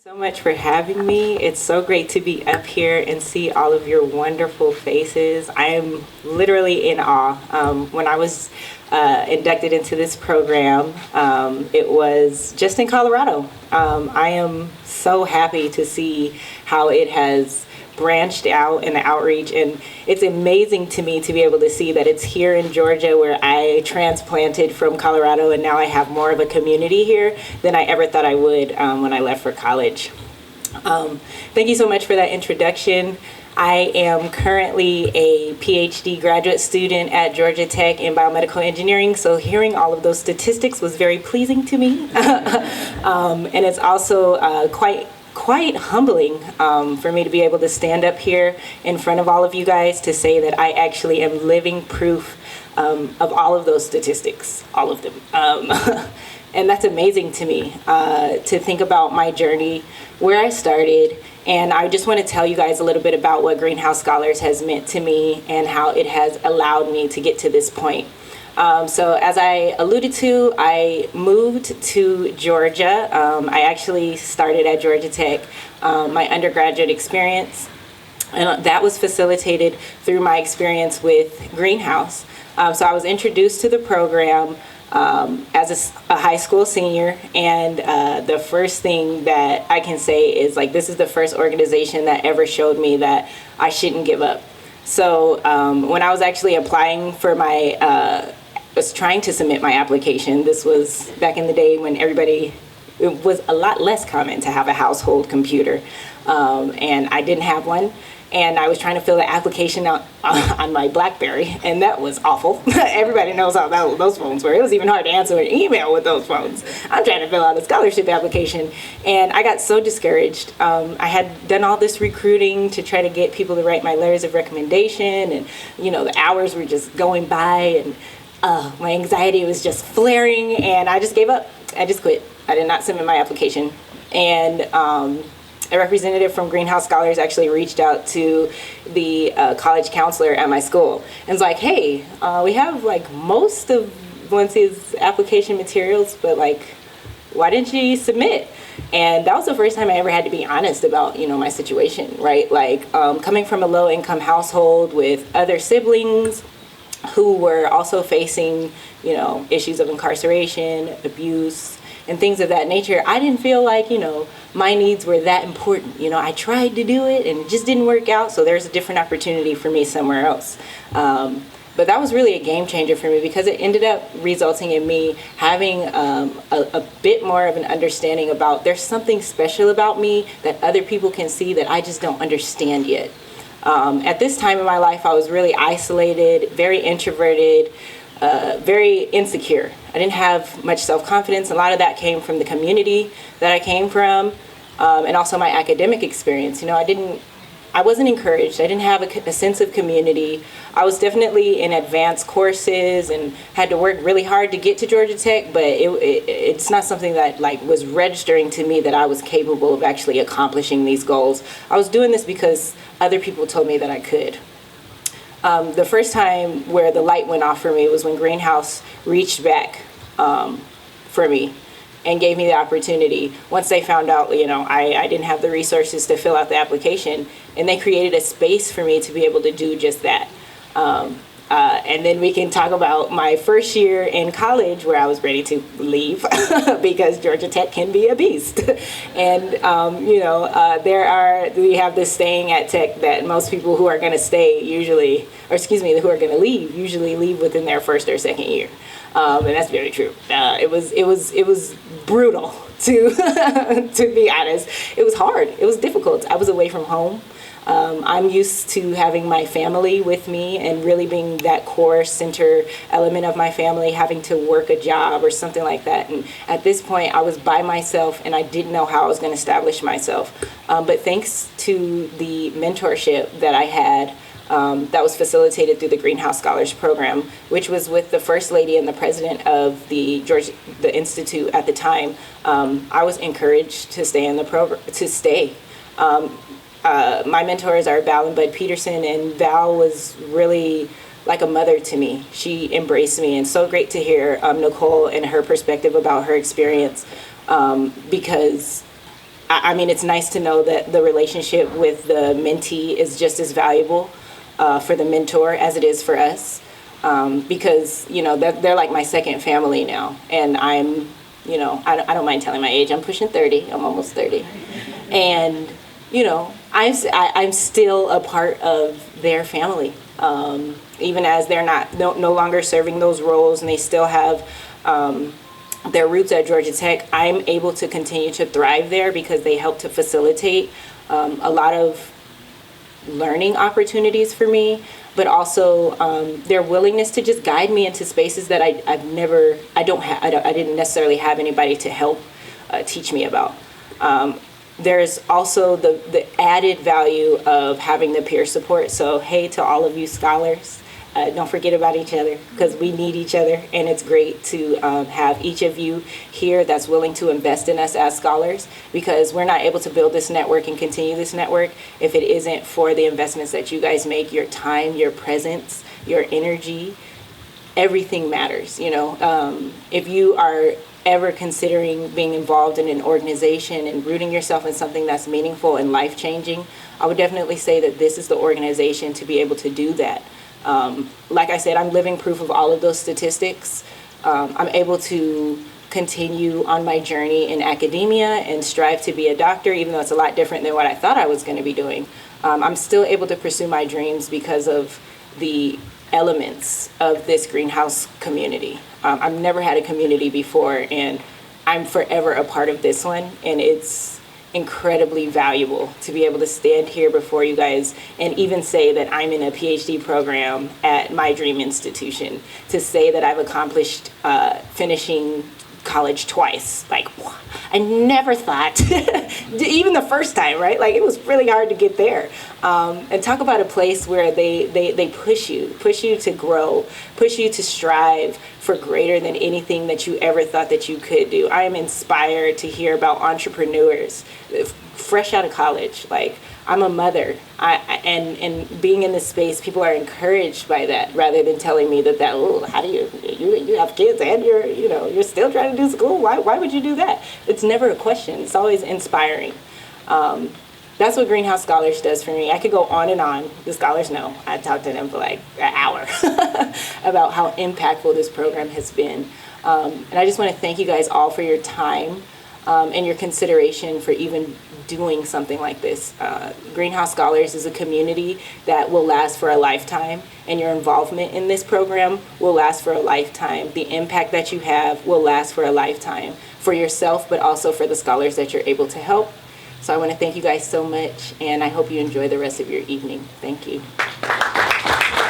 So much for having me. It's so great to be up here and see all of your wonderful faces. I am literally in awe. When I was inducted into this program, it was just in Colorado. I am so happy to see how it has branched out in the outreach, and it's amazing to me to be able to see that it's here in Georgia, where I transplanted from Colorado, and now I have more of a community here than I ever thought I would when I left for college. Thank you so much for that introduction. I am currently a PhD graduate student at Georgia Tech in biomedical engineering, so hearing all of those statistics was very pleasing to me. And it's also quite humbling for me to be able to stand up here in front of all of you guys to say that I actually am living proof of all of those statistics, all of them. And that's amazing to me to think about my journey, where I started. And I just want to tell you guys a little bit about what Greenhouse Scholars has meant to me and how it has allowed me to get to this point. So as I alluded to, I moved to Georgia. I actually started at Georgia Tech, my undergraduate experience, and that was facilitated through my experience with Greenhouse. So I was introduced to the program as a high school senior, and the first thing that I can say is, like, this is the first organization that ever showed me that I shouldn't give up. So when I was actually applying for was trying to submit my application. This was back in the day when it was a lot less common to have a household computer, and I didn't have one. And I was trying to fill the application out on my BlackBerry, and that was awful. Everybody knows how those phones were. It was even hard to answer an email with those phones. I'm trying to fill out a scholarship application, and I got so discouraged. I had done all this recruiting to try to get people to write my letters of recommendation, and the hours were just going by, and my anxiety was just flaring, and I just gave up. I just quit. I did not submit my application. And a representative from Greenhouse Scholars actually reached out to the college counselor at my school and was like, hey, we have most of Valencia's application materials, but why didn't you submit? And that was the first time I ever had to be honest about, my situation, right? Coming from a low income household with other siblings who were also facing, issues of incarceration, abuse, and things of that nature, I didn't feel like, my needs were that important. I tried to do it and it just didn't work out, so there's a different opportunity for me somewhere else. But that was really a game changer for me, because it ended up resulting in me having a bit more of an understanding about there's something special about me that other people can see that I just don't understand yet. At this time in my life, I was really isolated, very introverted, very insecure. I didn't have much self-confidence. A lot of that came from the community that I came from, and also my academic experience. I wasn't encouraged. I didn't have a sense of community. I was definitely in advanced courses and had to work really hard to get to Georgia Tech, but it's not something that was registering to me that I was capable of actually accomplishing these goals. I was doing this because other people told me that I could. The first time where the light went off for me was when Greenhouse reached back for me and gave me the opportunity. Once they found out, I didn't have the resources to fill out the application, and they created a space for me to be able to do just that. And then we can talk about my first year in college, where I was ready to leave because Georgia Tech can be a beast. And we have this saying at Tech that most people who are going to stay who are going to leave usually leave within their first or second year. And that's very true. It was brutal to be honest. It was hard. It was difficult. I was away from home. I'm used to having my family with me and really being that core center element of my family, having to work a job or something like that. And at this point, I was by myself, and I didn't know how I was going to establish myself. But thanks to the mentorship that I had, that was facilitated through the Greenhouse Scholars Program, which was with the First Lady and the President of the Institute at the time, I was encouraged to stay in the program. My mentors are Val and Bud Peterson, and Val was really like a mother to me. She embraced me, and so great to hear Nicole and her perspective about her experience, because I mean, it's nice to know that the relationship with the mentee is just as valuable for the mentor as it is for us, because, you know, they're like my second family now. And I'm, you know, I don't mind telling my age. I'm pushing 30. I'm almost 30. And, you know, I'm still a part of their family, even as they're no longer serving those roles, and they still have their roots at Georgia Tech. I'm able to continue to thrive there because they help to facilitate a lot of learning opportunities for me, but also their willingness to just guide me into spaces that I didn't necessarily have anybody to help teach me about. There's also the added value of having the peer support. So hey, to all of you scholars, don't forget about each other, because we need each other, and it's great to have each of you here that's willing to invest in us as scholars, because we're not able to build this network and continue this network if it isn't for the investments that you guys make, your time, your presence, your energy. Everything matters, you know. If you are ever considering being involved in an organization and rooting yourself in something that's meaningful and life-changing, I would definitely say that this is the organization to be able to do that. Like I said, I'm living proof of all of those statistics. I'm able to continue on my journey in academia and strive to be a doctor, even though it's a lot different than what I thought I was going to be doing. I'm still able to pursue my dreams because of the elements of this greenhouse community. I've never had a community before, and I'm forever a part of this one, and it's incredibly valuable to be able to stand here before you guys and even say that I'm in a PhD program at my dream institution, to say that I've accomplished finishing college twice. Like, I never thought, even the first time, right? Like, it was really hard to get there. And talk about a place where they push you to grow, push you to strive for greater than anything that you ever thought that you could do. I am inspired to hear about entrepreneurs fresh out of college. Like, I'm a mother, and being in this space, people are encouraged by that, rather than telling me that oh, how do you have kids and you're still trying to do school? Why would you do that? It's never a question. It's always inspiring. That's what Greenhouse Scholars does for me. I could go on and on. The scholars know. I talked to them for like an hour about how impactful this program has been. And I just want to thank you guys all for your time and your consideration for even doing something like this. Greenhouse Scholars is a community that will last for a lifetime, and your involvement in this program will last for a lifetime. The impact that you have will last for a lifetime, for yourself, but also for the scholars that you're able to help. So I want to thank you guys so much, and I hope you enjoy the rest of your evening. Thank you.